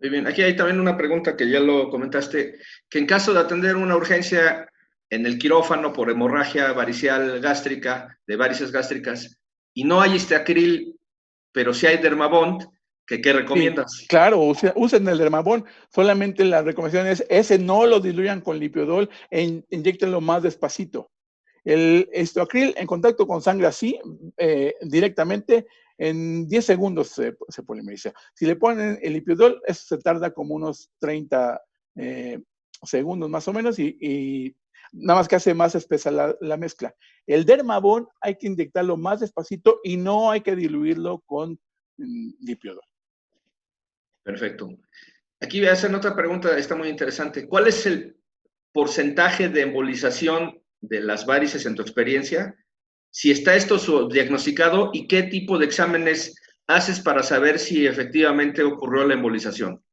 Muy bien, aquí hay también una pregunta que ya lo comentaste, que en caso de atender una urgencia en el quirófano por hemorragia varicial gástrica, de varices gástricas, y no hay histoacril, pero sí hay Dermabond, ¿qué recomiendas? Sí, claro, usen el Dermabond, solamente la recomendación es ese no lo diluyan con lipiodol e inyectenlo más despacito. El histoacril en contacto con sangre así, directamente, en 10 segundos se polimeriza. Si le ponen el lipiodol, eso se tarda como unos 30 segundos más o menos y nada más que hace más espesa la mezcla. El Dermabond hay que inyectarlo más despacito y no hay que diluirlo con lipiodol. Perfecto. Aquí voy a hacer otra pregunta, está muy interesante. ¿Cuál es el porcentaje de embolización de las varices en tu experiencia? Si está esto diagnosticado y qué tipo de exámenes haces para saber si efectivamente ocurrió la embolización.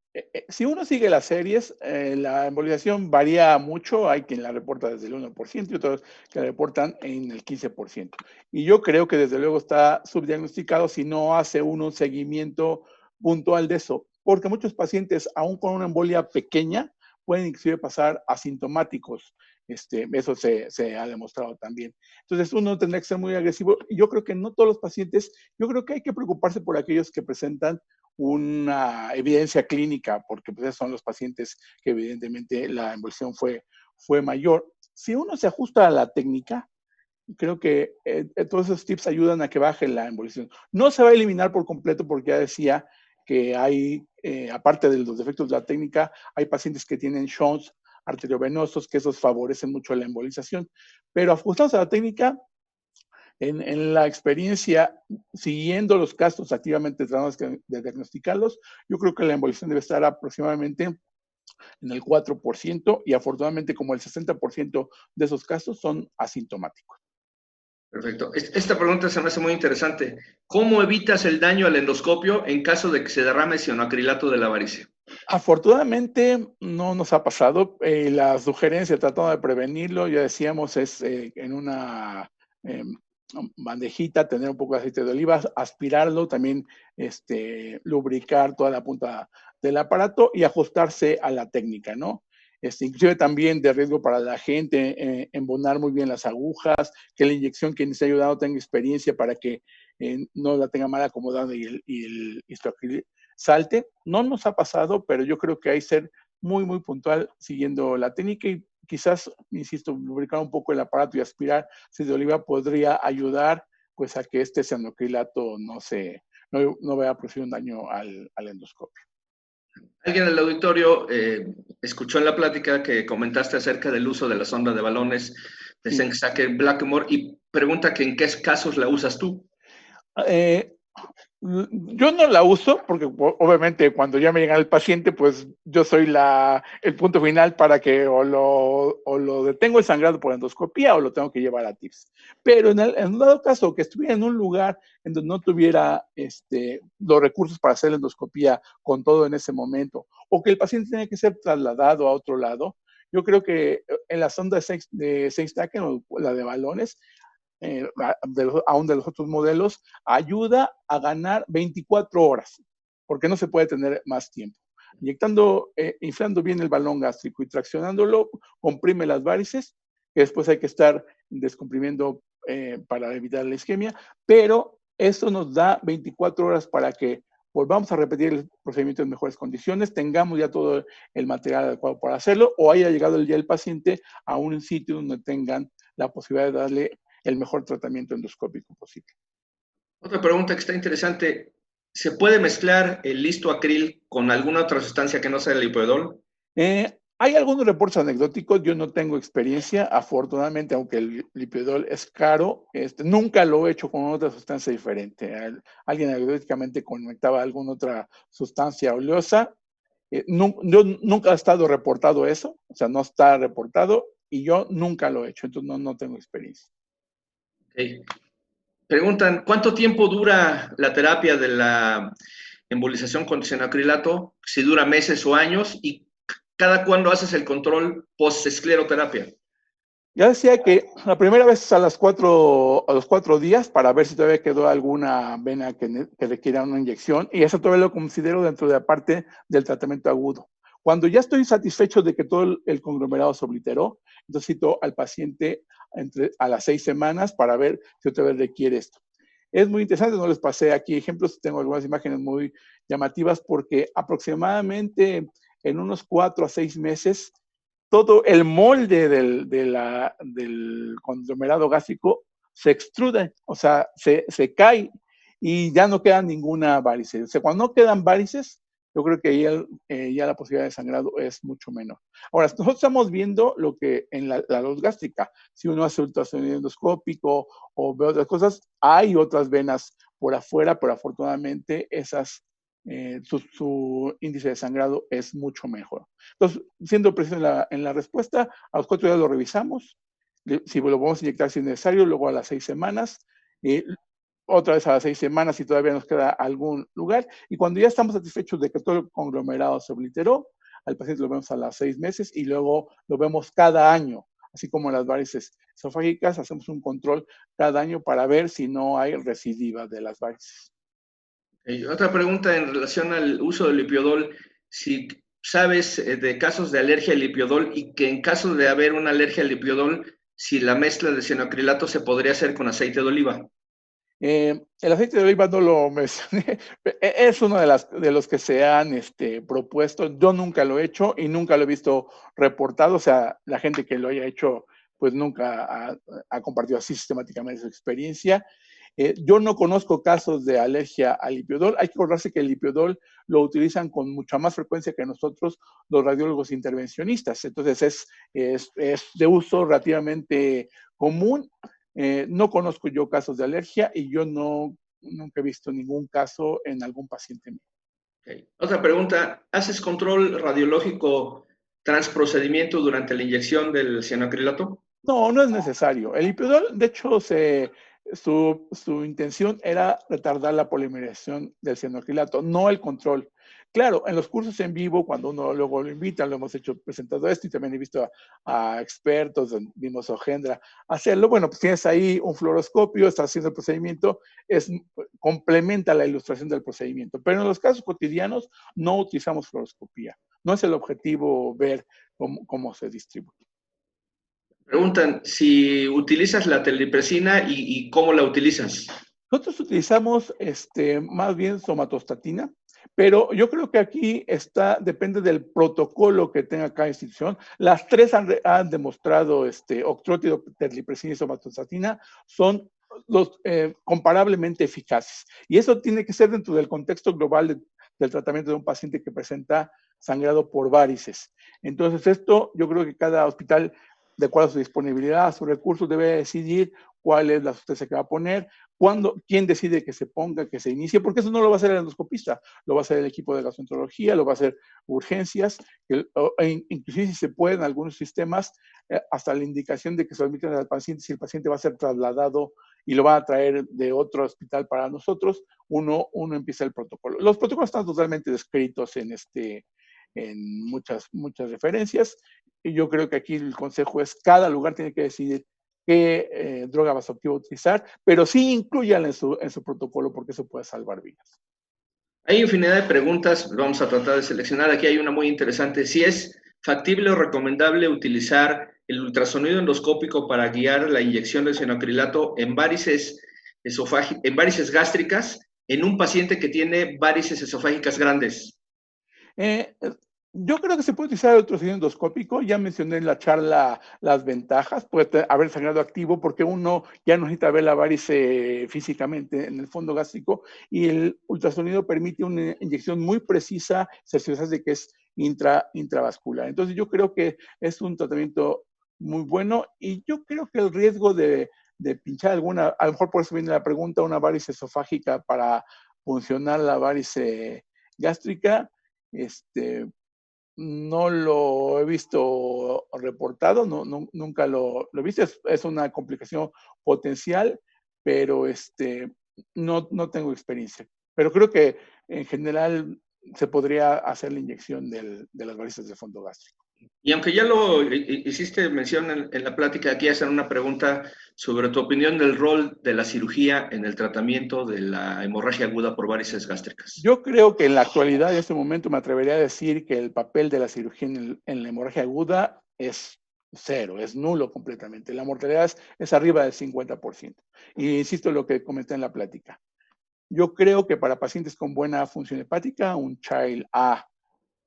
Si uno sigue las series, la embolización varía mucho. Hay quien la reporta desde el 1% y otros que la reportan en el 15%. Y yo creo que desde luego está subdiagnosticado si no hace uno un seguimiento puntual de eso. Porque muchos pacientes, aún con una embolia pequeña, pueden inclusive pasar asintomáticos. Eso se ha demostrado también. Entonces uno tendrá que ser muy agresivo. Y yo creo que no todos los pacientes, yo creo que hay que preocuparse por aquellos que presentan una evidencia clínica, porque pues, son los pacientes que evidentemente la embolización fue mayor. Si uno se ajusta a la técnica, creo que todos esos tips ayudan a que baje la embolización. No se va a eliminar por completo porque ya decía que hay, aparte de los defectos de la técnica, hay pacientes que tienen shunts arteriovenosos que esos favorecen mucho la embolización. Pero ajustados a la técnica, en la experiencia, siguiendo los casos activamente tratando de diagnosticarlos, yo creo que la embolización debe estar aproximadamente en el 4% y afortunadamente como el 60% de esos casos son asintomáticos. Perfecto. Esta pregunta se me hace muy interesante. ¿Cómo evitas el daño al endoscopio en caso de que se derrame cianoacrilato de la varice? Afortunadamente no nos ha pasado. La sugerencia tratando de prevenirlo, ya decíamos, es en una bandejita, tener un poco de aceite de oliva, aspirarlo, también lubricar toda la punta del aparato y ajustarse a la técnica, ¿no? inclusive también de riesgo para la gente, embonar muy bien las agujas, que la inyección que les ha ayudado tenga experiencia para que no la tenga mal acomodada y el histoacril salte. No nos ha pasado, pero yo creo que hay que ser muy, muy puntual siguiendo la técnica y quizás, insisto, lubricar un poco el aparato y aspirar aceite de oliva podría ayudar pues a que este cianocrilato no vaya a producir un daño al endoscopio. Alguien en el auditorio escuchó en la plática que comentaste acerca del uso de la sonda de balones de Sacher Blackmore y pregunta que en qué casos la usas tú. Yo no la uso porque obviamente cuando ya me llega el paciente, pues yo soy el punto final para que o lo detengo el sangrado por endoscopía o lo tengo que llevar a TIPS. Pero en un dado caso que estuviera en un lugar en donde no tuviera los recursos para hacer la endoscopía con todo en ese momento o que el paciente tenga que ser trasladado a otro lado, yo creo que en la sonda de Sacher o la de balones, aún de los otros modelos, ayuda a ganar 24 horas, porque no se puede tener más tiempo. Inyectando, inflando bien el balón gástrico y traccionándolo, comprime las varices, que después hay que estar descomprimiendo para evitar la isquemia, pero esto nos da 24 horas para que volvamos a repetir el procedimiento en mejores condiciones, tengamos ya todo el material adecuado para hacerlo, o haya llegado ya el paciente a un sitio donde tengan la posibilidad de darle el mejor tratamiento endoscópico posible. Otra pregunta que está interesante, ¿se puede mezclar el listoacril con alguna otra sustancia que no sea el lipiodol? Hay algunos reportes anecdóticos, yo no tengo experiencia, afortunadamente, aunque el lipiodol es caro, nunca lo he hecho con otra sustancia diferente. Alguien anecdóticamente conectaba alguna otra sustancia oleosa, yo nunca ha estado reportado eso, o sea, no está reportado y yo nunca lo he hecho, entonces no tengo experiencia. Okay. Preguntan, ¿cuánto tiempo dura la terapia de la embolización con cianoacrilato? Si dura meses o años y cada cuándo haces el control post-escleroterapia. Ya decía que la primera vez es a los 4 días para ver si todavía quedó alguna vena que requiera una inyección y eso todavía lo considero dentro de la parte del tratamiento agudo. Cuando ya estoy satisfecho de que todo el conglomerado se obliteró, entonces cito al paciente a las 6 semanas para ver si otra vez requiere esto. Es muy interesante, no les pasé aquí ejemplos, tengo algunas imágenes muy llamativas porque aproximadamente en unos 4 a 6 meses todo el molde del conglomerado gástrico se extrude, o sea, se cae y ya no queda ninguna varice. O sea, cuando no quedan varices, yo creo que ya la posibilidad de sangrado es mucho menor. Ahora, nosotros estamos viendo lo que en la luz gástrica, si uno hace ultrasonido endoscópico o ve otras cosas, hay otras venas por afuera, pero afortunadamente esas su índice de sangrado es mucho mejor. Entonces, siendo preciso en la respuesta, a los 4 días lo revisamos, si lo vamos a inyectar si es necesario, luego a las 6 semanas, otra vez a las 6 semanas si todavía nos queda algún lugar, y cuando ya estamos satisfechos de que todo el conglomerado se obliteró, al paciente lo vemos a las 6 meses y luego lo vemos cada año, así como las varices esofágicas, hacemos un control cada año para ver si no hay recidiva de las varices. Otra pregunta en relación al uso del lipiodol, si sabes de casos de alergia al lipiodol y que en caso de haber una alergia al lipiodol, si la mezcla de cianoacrilato se podría hacer con aceite de oliva. El aceite de oliva no lo mencioné, es uno de los que se han propuesto, yo nunca lo he hecho y nunca lo he visto reportado, o sea, la gente que lo haya hecho pues nunca ha compartido así sistemáticamente su experiencia. Yo no conozco casos de alergia al lipiodol. Hay que acordarse que el lipiodol lo utilizan con mucha más frecuencia que nosotros los radiólogos intervencionistas. Entonces es de uso relativamente común. No conozco yo casos de alergia y yo nunca he visto ningún caso en algún paciente mío. Okay. Otra pregunta, ¿haces control radiológico transprocedimiento durante la inyección del cianoacrilato? No es necesario. El lipiodol, de hecho, su intención era retardar la polimerización del cianoacrilato, no el control. Claro, en los cursos en vivo, cuando uno luego lo invita, lo hemos hecho presentado esto y también he visto a expertos, vimos a Ogendra hacerlo. Bueno, pues tienes ahí un fluoroscopio, estás haciendo el procedimiento, complementa la ilustración del procedimiento. Pero en los casos cotidianos no utilizamos fluoroscopía. No es el objetivo ver cómo se distribuye. Preguntan si utilizas la terlipresina y cómo la utilizas. Nosotros utilizamos más bien somatostatina, pero yo creo que aquí depende del protocolo que tenga cada institución. Las tres han demostrado, octrótido, terlipresina y somatostatina son comparablemente eficaces. Y eso tiene que ser dentro del contexto global del tratamiento de un paciente que presenta sangrado por varices. Entonces, esto yo creo que cada hospital, de acuerdo a su disponibilidad, a sus recursos, debe decidir cuál es la sustancia que va a poner, quién decide que se ponga, que se inicie, porque eso no lo va a hacer el endoscopista, lo va a hacer el equipo de gastroenterología, lo va a hacer urgencias, inclusive si se puede en algunos sistemas, hasta la indicación de que se lo admiten al paciente, si el paciente va a ser trasladado y lo va a traer de otro hospital para nosotros, uno empieza el protocolo. Los protocolos están totalmente descritos en muchas referencias, y yo creo que aquí el consejo es cada lugar tiene que decidir qué droga vasoactiva utilizar, pero sí incluyanla en su protocolo porque eso puede salvar vidas. Hay infinidad de preguntas, vamos a tratar de seleccionar. Aquí hay una muy interesante. Si es factible o recomendable utilizar el ultrasonido endoscópico para guiar la inyección de cianoacrilato en varices gástricas en un paciente que tiene varices esofágicas grandes. Yo creo que se puede utilizar el ultrasonido endoscópico. Ya mencioné en la charla las ventajas. Puede haber sangrado activo porque uno ya no necesita ver la varice físicamente en el fondo gástrico y el ultrasonido permite una inyección muy precisa, cerciorarse de que es intravascular. Entonces yo creo que es un tratamiento muy bueno y yo creo que el riesgo de pinchar alguna, a lo mejor por eso viene la pregunta, una varice esofágica para funcionar la varice gástrica, no lo he visto reportado, nunca lo he visto, es una complicación potencial, pero no tengo experiencia. Pero creo que en general se podría hacer la inyección de las varices de fondo gástrico. Y aunque ya lo hiciste mención en la plática, aquí hacen una pregunta sobre tu opinión del rol de la cirugía en el tratamiento de la hemorragia aguda por varices gástricas. Yo creo que en la actualidad, en este momento, me atrevería a decir que el papel de la cirugía en la hemorragia aguda es cero, es nulo completamente. La mortalidad es arriba del 50%. Y insisto en lo que comenté en la plática. Yo creo que para pacientes con buena función hepática, un Child A,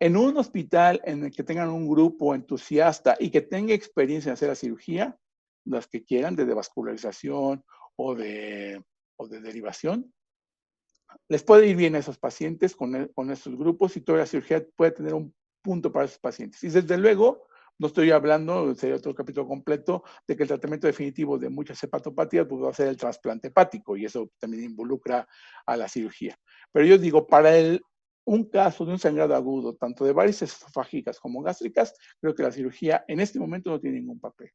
en un hospital en el que tengan un grupo entusiasta y que tenga experiencia en hacer la cirugía, las que quieran, de devascularización o de derivación, les puede ir bien a esos pacientes con esos grupos y toda la cirugía puede tener un punto para esos pacientes. Y desde luego, no estoy hablando, sería otro capítulo completo, de que el tratamiento definitivo de muchas hepatopatías pues, va a ser el trasplante hepático y eso también involucra a la cirugía. Pero yo digo, para un caso de un sangrado agudo, tanto de varices esofágicas como gástricas, creo que la cirugía en este momento no tiene ningún papel.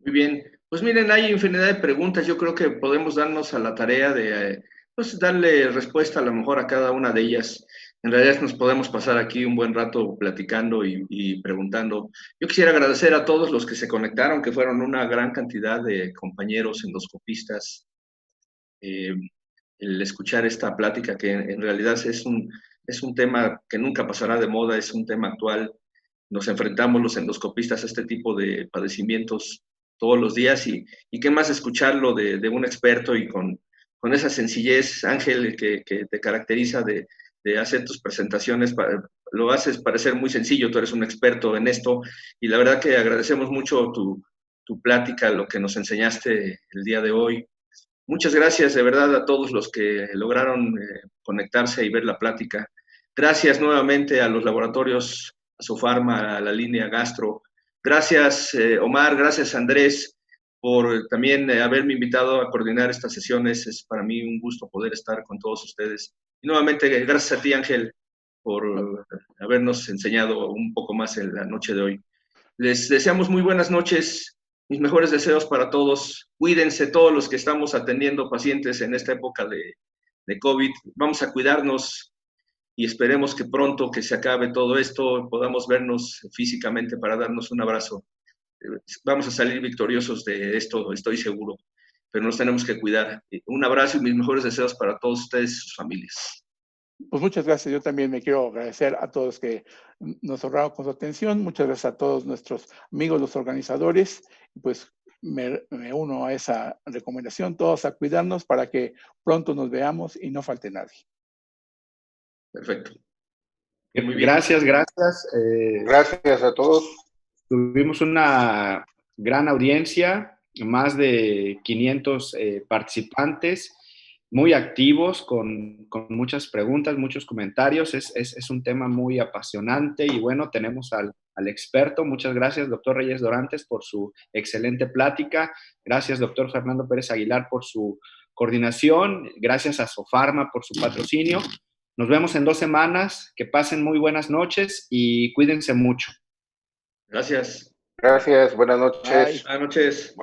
Muy bien, pues miren, hay infinidad de preguntas. Yo creo que podemos darnos a la tarea de pues, darle respuesta a lo mejor a cada una de ellas. En realidad nos podemos pasar aquí un buen rato platicando y preguntando. Yo quisiera agradecer a todos los que se conectaron, que fueron una gran cantidad de compañeros endoscopistas. El escuchar esta plática, que en realidad es un tema que nunca pasará de moda, es un tema actual. Nos enfrentamos los endoscopistas a este tipo de padecimientos todos los días y qué más escucharlo de un experto y con esa sencillez, Ángel, que te caracteriza de hacer tus presentaciones, lo haces parecer muy sencillo, tú eres un experto en esto y la verdad que agradecemos mucho tu plática, lo que nos enseñaste el día de hoy. Muchas gracias de verdad a todos los que lograron conectarse y ver la plática. Gracias nuevamente a los laboratorios Asofarma, a la línea Gastro. Gracias Omar, gracias Andrés por también haberme invitado a coordinar estas sesiones. Es para mí un gusto poder estar con todos ustedes. Y nuevamente gracias a ti Ángel por habernos enseñado un poco más en la noche de hoy. Les deseamos muy buenas noches. mis mejores deseos para todos. Cuídense todos los que estamos atendiendo pacientes en esta época de COVID. Vamos a cuidarnos y esperemos que pronto que se acabe todo esto podamos vernos físicamente para darnos un abrazo. Vamos a salir victoriosos de esto, estoy seguro, pero nos tenemos que cuidar. Un abrazo y mis mejores deseos para todos ustedes y sus familias. Pues muchas gracias. Yo también me quiero agradecer a todos que nos honraron con su atención. Muchas gracias a todos nuestros amigos, los organizadores. Pues me uno a esa recomendación, todos a cuidarnos para que pronto nos veamos y no falte nadie. Perfecto. Muy bien. Gracias. Gracias a todos. Tuvimos una gran audiencia, más de 500 participantes, muy activos, con muchas preguntas, muchos comentarios. Es un tema muy apasionante y bueno, tenemos al experto. Muchas gracias, doctor Reyes Dorantes, por su excelente plática. Gracias, doctor Fernando Pérez Aguilar, por su coordinación. Gracias a Sofarma por su patrocinio. Nos vemos en 2 semanas. Que pasen muy buenas noches y cuídense mucho. Gracias. Gracias, buenas noches. Buenas noches.